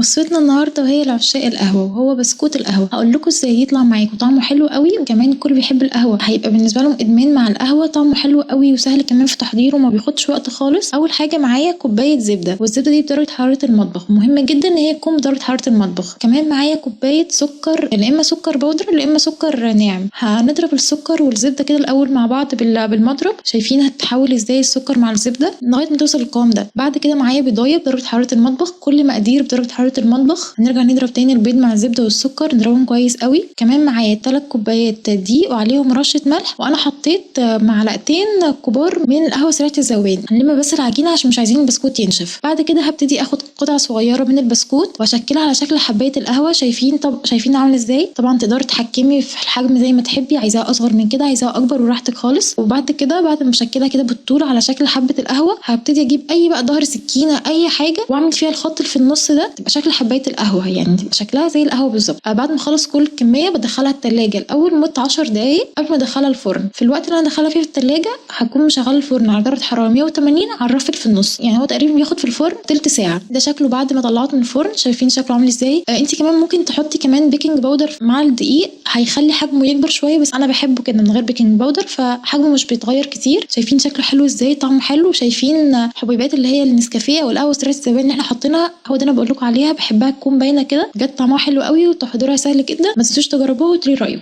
وصفتنا النهارده وهي لعشاق القهوة وهو بسكوت القهوة. هقول لكم ازاي يطلع معاكم طعمه حلو قوي، وكمان الكل بيحب القهوة هيبقى بالنسبة لهم ادمان مع القهوة. طعمه حلو قوي وسهل كمان في تحضيره وما بياخدش وقت خالص. اول حاجة معايا كوباية زبدة، والزبدة دي بدرجة حرارة المطبخ، مهمة جدا ان هي تكون بدرجة حرارة المطبخ. كمان معايا كوباية سكر، لا اما سكر بودر لا اما سكر ناعم. هنضرب السكر والزبدة كده الاول مع بعض بالمضرب. شايفين هتتحول ازاي السكر مع الزبدة لغاية ما توصل القوام ده. بعد كده معايا بيضاية بدرجة حرارة المطبخ، كل مقادير بدرجة حرارة المطبخ. هنرجع نضرب تاني البيض مع الزبدة والسكر، نضربهم كويس قوي. كمان معايا 3 كوبايات دقيق وعليهم رشة ملح، وانا حطيت معلقتين كبار من القهوة سريعة الذوبان. هنلم بس العجينة عشان مش عايزين البسكوت ينشف. بعد كده هبتدي اخد قطع صغيرة من البسكوت واشكلها على شكل حباية القهوة. شايفين عامل ازاي؟ طبعا تقدري تحكمي في الحجم زي ما تحبي، عايزاها اصغر من كده عايزاها اكبر، وراحتك خالص. وبعد كده بعد ما اشكلها كده بالطول على شكل حبة القهوة، هبتدي اجيب اي بقى ظهر سكينة اي حاجة واعمل فيها الخط اللي في النص ده، تبقى شكل حباية القهوة، يعني تبقى شكلها زي القهوة بالظبط. بعد ما اخلص كل الكمية بدخلها التلاجة الاول لمدة 10 دقايق قبل ما ادخلها الفرن. في الوقت اللي انا ادخلها فيه في التلاجة هكون مشغله الفرن على درجة حرارة 180 على الرف في النص، يعني هو تقريبا بياخد في الفرن تلت ساعة. ده شكله بعد ما طلعته من الفرن. شايفين شكله عامل ازاي؟ انت كمان ممكن تحطي كمان بيكنج باودر مع الدقيق، هيخلي حجمه يكبر شوية، بس انا بحبه كده من غير بيكنج باودر فحجمه مش بيتغير كتير. شايفين شكله حلو ازاي؟ طعمه حلو. شايفين حبيبات اللي هي النسكافيه او القهوه سريعه الذوبان اللي احنا حاطينها، هو ده انا بقول لكم عليها، بحبها تكون باينه كده. بجد طعمها حلو قوي وتحضيرها سهل جدا. ما تنسوش تجربوها وتقولي رايكم.